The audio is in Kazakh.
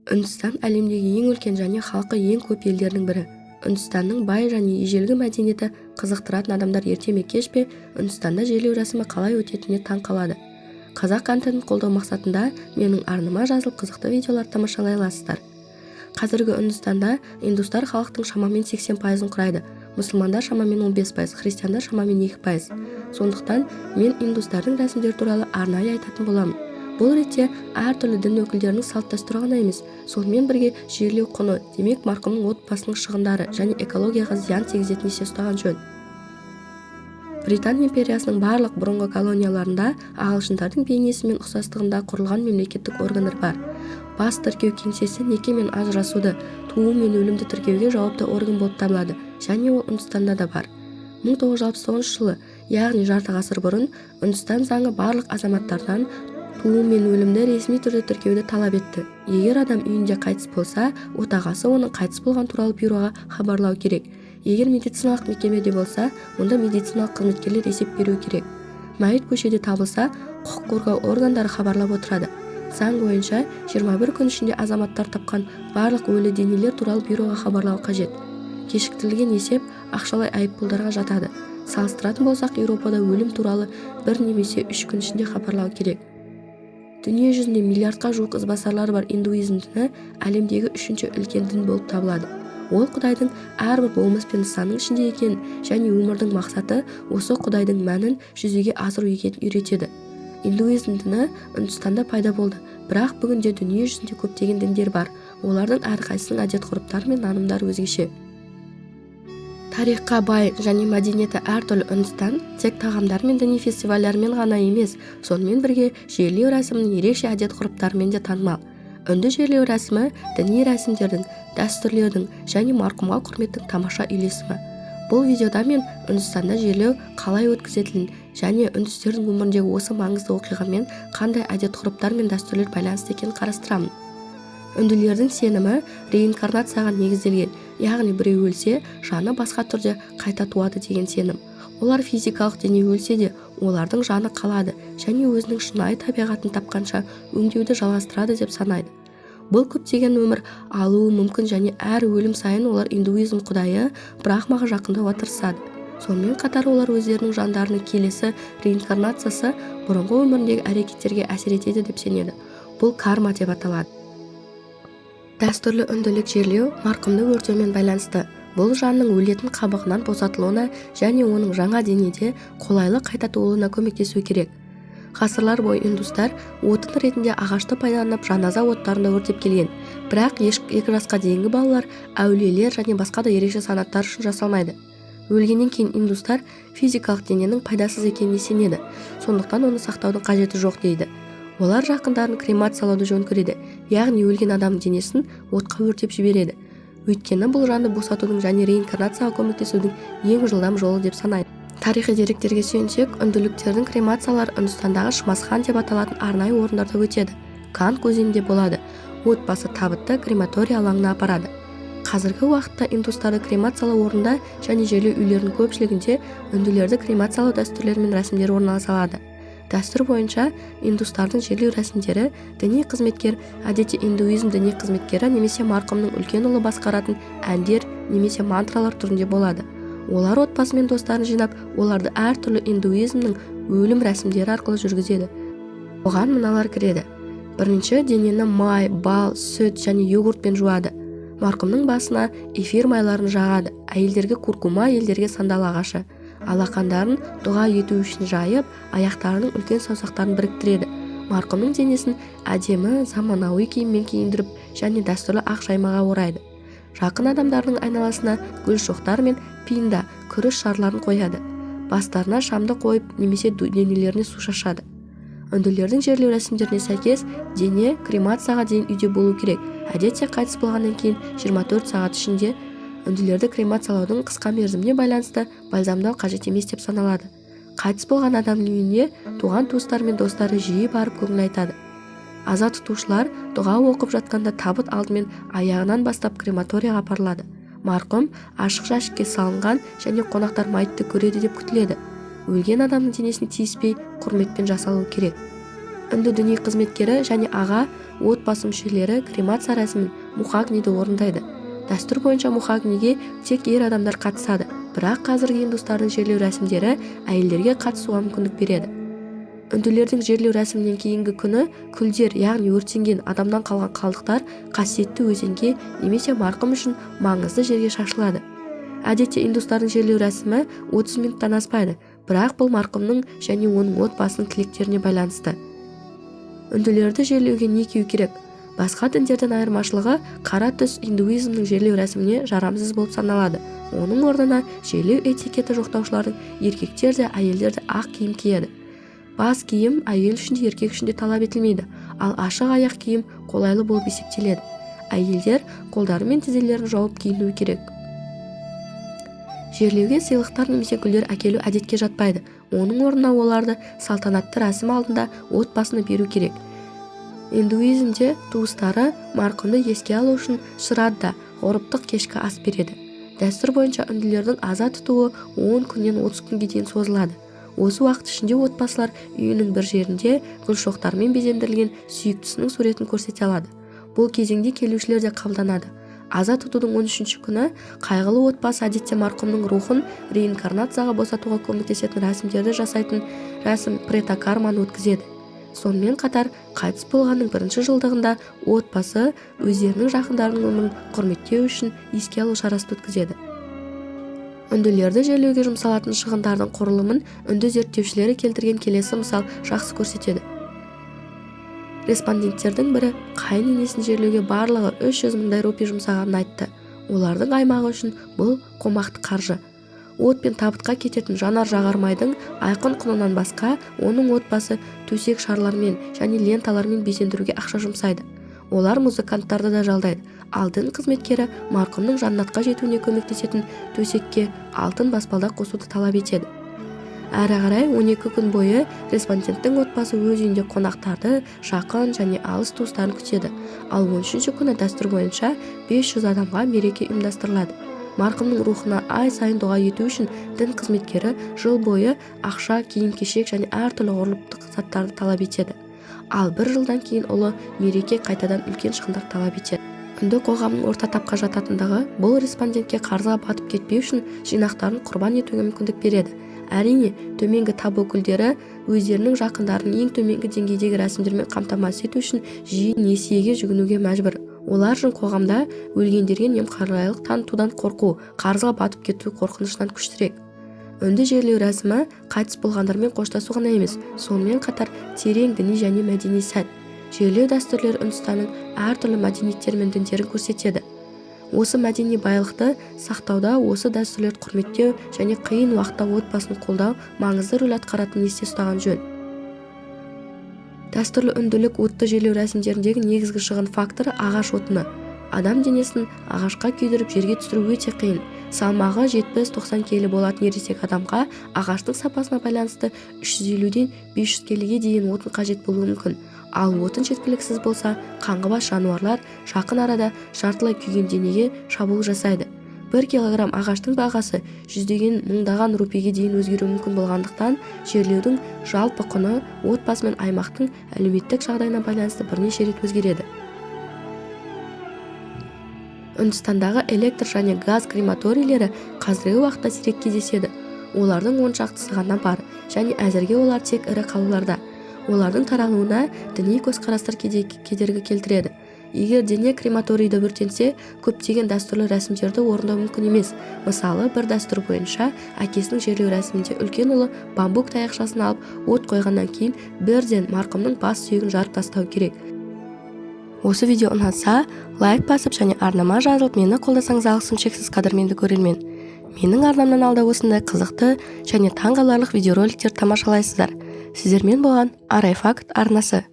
Үндістан әлемдегі ең үлкен және халқы ең көп елдердің бірі. Үндістанның бай және ежелгі мәдениеті қызықтыратын адамдар ерте ме кеш пе Үндістанда жерлеу рәсімі қалай өтетініне таң қалады. Қазақ контентін қолдау мақсатында менің арныма жазылып қызықты видеолар тамашалай аласыздар. Қазіргі Үндістанда индустар халықтың шамамен 80%-ын құрайды. Мұсылмандар шамамен 15%, христиандар шамамен 2%. Сондықтан мен индустардың рәсімдері туралы арнайы айтатын боламын. Бұл ретте әртүрлі дін өкілдерінің салт-дәстүрі ғана емес, сонымен бірге жерлеу құны, демек марқұмның отбасының шығындары және экологияға зиян тигізетінін есе ұстаған жөн. Британ империясының барлық бұрынғы колонияларында ағылшындардың бейнесімен ұқсастығында құрылған мемлекеттік органдар бар. Бас тіркеу кеңсесі неке мен ажырасуды, туу мен өлімді тіркеуге жауапты орган болып табылады, және ол Үндістанда да бар. 1969 жылы, яғни жарты ғасыр бұрын, Үндістан заңы барлық азаматтардан туу мен өлімді ресми түрде тіркеуді талап етті. Егер адам үйінде қайтыс болса, отағасы оның қайтыс болған туралы бюроға хабарлау керек. Егер медициналық мекемеде болса, онда медициналық қызметкерлер есеп беру керек. Мәйіт көшеде табылса, құқық қорғау органдары хабарлап отырады. Заң бойынша 21 күн ішінде азаматтар тапқан барлық өлі денелер туралы бюроға хабарлау қажет. Кешіктірілген есеп ақшалай айыппұлдарға жатады. Салыстыратын болсақ, Еуропада өлім туралы 1 немесе 3 күн ішінде хабарлау керек. Дүние жүзінде миллиардқа жуық ізбасарлары бар индуизм діні әлемдегі 3-ші үлкен дін болып табылады. Ол Құдайдың әрбір болмыс пен нысанның ішінде екенін және өмірдің мақсаты осы Құдайдың мәнін жүзеге асыру екенін үйретеді. Индуизм діні Үндістанда пайда болды, бірақ бүгінде дүние жүзінде көптеген діндер бар. Олардың әрқайсысының әдет-ғұрыптары мен нанымдары өзгеше. Тарихқа бай және мәдениеті әртүрлі Үндістан тек тағамдар мен діни фестивальдармен ғана емес, сонымен бірге жерлеу рәсімінің ерекше әдет-ғұрыптарымен де танымал. Үнді жерлеу рәсімі діни рәсімдердің, дәстүрлердің және марқұмға құрметтің тамаша үйлесімі. Бұл видеода мен Үндістанда жерлеу қалай өткізетінін және үндістердің өміріндегі осы маңызды оқиғамен қандай әдет-ғұрыптар мен дәстүрлер байланысты екенін қарастырамын. Үнділердің сенімі реинкарнацияға негізделген, яғни біреу өлсе, жаны басқа түрде қайта туады деген сенім. Олар физикалық дене өлсе де, олардың жаны қалады және өзінің шынайы табиғатын тапқанша өңдеуді жалғастырады деп санайды. Бұл көптеген өмір алуы мүмкін және әр өлім сайын олар индуизм құдайы Брахмаға жақындауға тырысады. Сонымен қатар олар өздерінің жандарының келесі реинкарнациясы бұрынғы өміріндегі әрекеттерге әсер етеді деп сенеді. Бұл карма деп аталады. Дәстүрлі үнділік жерлеу марқұмды өртеумен байланысты. Бұл жанның өлетін қабығынан босатылуына және оның жаңа денеде қолайлы қайта туылуына көмектесу керек. Ғасырлар бойы индустар отын ретінде ағашты пайдаланып жаназа оттарында өртеп келген. Бірақ 2 жасқа дейінгі балалар, әулиелер және басқа да ерекше санаттар үшін жасалмайды. Өлгеннен кейін индустар физикалық дененің пайдасыз екеніне сенеді, сондықтан оны сақтаудың қажеті жоқ дейді. Олар жақындарын кремациялауды жөн көреді, яғни өлген адамның денесін отқа өртеп жібереді. Өйткені бұл жанды босатудың және реинкарнацияға көмектесудің ең жылдам жолы деп санайды. Тарихи деректерге сүйенсек, үнділіктердің кремациялары Үндістандағы Шмасхан деп аталатын арнайы орындарда өтеді. Канг өзенінде болады. Отбасы табытты крематория алаңына апарады. Қазіргі уақытта индустарды кремациялау орнында және жерлеу үйлерінің көпшілігінде үнділерді кремациялау дәстүрлері мен рәсімдері орналаса алады. Дәстүр бойынша индустардың жерлеу рәсімдері діни қызметкер, әдетте индуизм діни қызметкері немесе марқұмның үлкен ұлы басқаратын әндер немесе мантралар түрінде болады. Олар отбасы мен достарын жинап, оларды әртүрлі индуизмнің өлім рәсімдері арқылы жүргізеді. Оған мыналар кіреді. Бірінші, денені май, бал, сүт және йогуртпен жуады. Марқұмның басына эфир майларын жағады. Әйелдерге куркума, елдерге сандал ағашы. Алақандарын дұға ету үшін жайып, аяқтарының үлкен саусақтарын біріктіреді. Марқұмның денесін әдемі, заманауи киіммен киіндіріп және дәстүрлі ақ жаймаға орайды. Жақын адамдардың айналасына гүл шоқтар мен пинда, күріш шарларын қояды. Бастарына шамды қойып, немесе денелеріне су шашады. Үнділердің жерлеу рәсімдеріне сәйкес, дене кремацияға дейін үйде болу керек. Әдетте қайтыс болғаннан кейін 24 сағат ішінде үнділерді кремациялаудың қысқа мерзіміне байланысты бальзамдау қажет емес деп саналады. Қайтыс болған адамның үйіне туған туыстар мен достары жиі барып көңіл айтады. Аза тұтушылар дұға оқып жатқанда табыт алдымен аяғынан бастап крематорияға апарылады. Марқұм ашық жәшікке салынған және қонақтар мәйітті көреді деп күтіледі. Өлген адамның денесіне тиіспей, құрметпен жасалуы керек. үнді діни қызметкері және аға отбасы мүшелері кремация рәсімін мухагниде орындайды. Дәстүр бойынша мухагниге тек ер адамдар қатысады, бірақ қазіргі индустардың жерлеу рәсімдері әйелдерге қатысуға мүмкіндік береді. Үнділердің жерлеу рәсімінен кейінгі күні күлдер, яғни өртенген адамнан қалған қалдықтар қасиетті өзенге немесе марқұм үшін маңызды жерге шашылады. Әдетте индустардың жерлеу рәсімі 30 минуттан аспайды, бірақ бұл марқұмның және оның отбасының тілектеріне байланысты. Үнділерді жерлеуге не кию керек? Басқа діндердің айырмашылығы қара түс индуизмнің жерлеу рәсіміне жарамсыз болып саналады. Оның орнына жерлеу этикеті жоқтаушылардың еркектер де әйелдер де ақ киім киеді. Бас киім әйел үшін де еркек үшін де талап етілмейді, ал ашық аяқ киім қолайлы болып есептеледі. Әйелдер қолдары мен тізелерін жауып киінуі керек. Жерлеуге сыйлықтар немесе гүлдер әкелу әдетке жатпайды. Оның орнына оларды салтанатты рәсім алдында отбасына беру керек. Индуизмде туыстары марқұмды еске алу үшін шрадда, ғұрыптық кешкі ас береді. Дәстүр бойынша үнділердің аза тұтуы 10 күннен 30 күнге дейін созылады. Осы уақыт ішінде отбасылар үйінің бір жерінде гүл шоқтарымен безендірілген сүйіктісінің суретін көрсете алады. Бұл кезеңде келушілер де қабылданады. Аза тұтудың 13-ші күні қайғылы отбасы әдетте марқұмның рухын реинкарнацияға босатуға көмектесетін рәсімдерді жасайтын рәсім претакарманы өткізеді. Сонымен қатар қайтыс болғанның 1-ші жылдығында отбасы өздерінің жақындарының өмірін құрметтеу үшін еске алу шарасын өткізеді. Үнділерді жерлеуге жұмсалатын шығындардың құрылымын үнді зерттеушілері келтірген келесі мысал жақсы көрсетеді. Респонденттердің бірі қайын енесін жерлеуге барлығы 300 мыңдай рупий жұмсағанын айтты. Олардың аймағы үшін бұл қомақты қаржы. От пен табытқа кететін жанар-жағармайдың айқын құнынан басқа, оның отбасы төсек шарлармен және ленталармен безендіруге ақша жұмсайды. Олар музыканттарды да жалдайды. Ал дін қызметкері марқұмның жаннатқа жетуіне көмектесетін төсекке алтын баспалдақ қосуды талап етеді. Әрі қарай 12 күн бойы респонденттің отбасы өз үйінде қонақтарды, жақын және алыс туыстарын күтеді. Ал 13-ші күні дәстүр бойынша 500 адамға мереке ұйымдастырылады. Марқұмның рухына ай сайын дұға ету үшін дін қызметкері жыл бойы ақша, киім-кешек және әртүрлі ғұрыптық заттарды талап етеді. Ал бір жылдан кейін ұлы мереке қайтадан үлкен шығындар талап етеді. Үнді қоғамның орта тапқа жататындығы бұл респондентке қарызға батып кетпеу үшін жинақтарын құрбан етуге мүмкіндік береді. Әрине, төменгі тап өкілдері өздерінің жақындарын ең төменгі деңгейдегі рәсімдермен қамтамасыз ету үшін жиі несиеге жүгінуге мәжбүр. Олар үшін қоғамда өлгендерге немқұрайлылық танытудан қорқу, қарызға батып кету қорқынышынан күштірек. Үнді жерлеу рәсімі қайтыс болғандармен қоштасу ғана емес, сонымен қатар терең діни және мәдени сәт. Жерлеу дәстүрлері Үндістанның әртүрлі мәдениеттері мен діндерін көрсетеді. Осы мәдени байлықты сақтауда осы дәстүрлерді құрметтеу және қиын уақытта отбасын қолдау маңызды рөл атқаратынын есте ұстаған жөн. Дәстүрлі үнділік отты жерлеу рәсімдеріндегі негізгі шығын факторы ағаш отыны. Адам денесін ағашқа күйдіріп жерге түсіру өте қиын. Салмағы 70-90 келі болатын ересек адамға ағаштың сапасына байланысты 350-ден 500 келіге дейін отын қажет болуы мүмкін. Ал отын жеткіліксіз болса, қаңғыбас жануарлар жақын арада жартылай күйген денеге шабуыл жасайды. 1 килограмм ағаштың бағасы жүздеген мыңдаған рупиге дейін өзгеруі мүмкін болғандықтан, жерлеудің жалпы құны отбасы мен аймақтың әлеуметтік жағдайына байланысты бірнеше рет өзгереді. Үндістандағы электр және газ крематорийлері қазіргі уақытта сирек кездеседі. Олардың 10 шақтысы ғана бар, және әзірге олар тек ірі қалаларда. Олардың таралуына діни көзқарастар кедергі келтіреді. Егер дене крематорийді өртенсе, көптеген дәстүрлі рәсімдерді орындау мүмкін емес. Мысалы, бір дәстүр бойынша әкесінің жерлеу рәсімінде үлкен ұлы бамбук таяқшасын алып, от қойғаннан кейін бірден марқұмның бас сүйегін жарып тастау керек. Осы видео ұнатса, лайк басып және арнама жазылып мені қолдасаңыз алғысым шексіз қадірменді көрермен. Менің арнамнан алда осындай қызықты және таңғаларлық видеороликтер тамашалайсыздар. Сіздермен болған Арай Факт арнасы.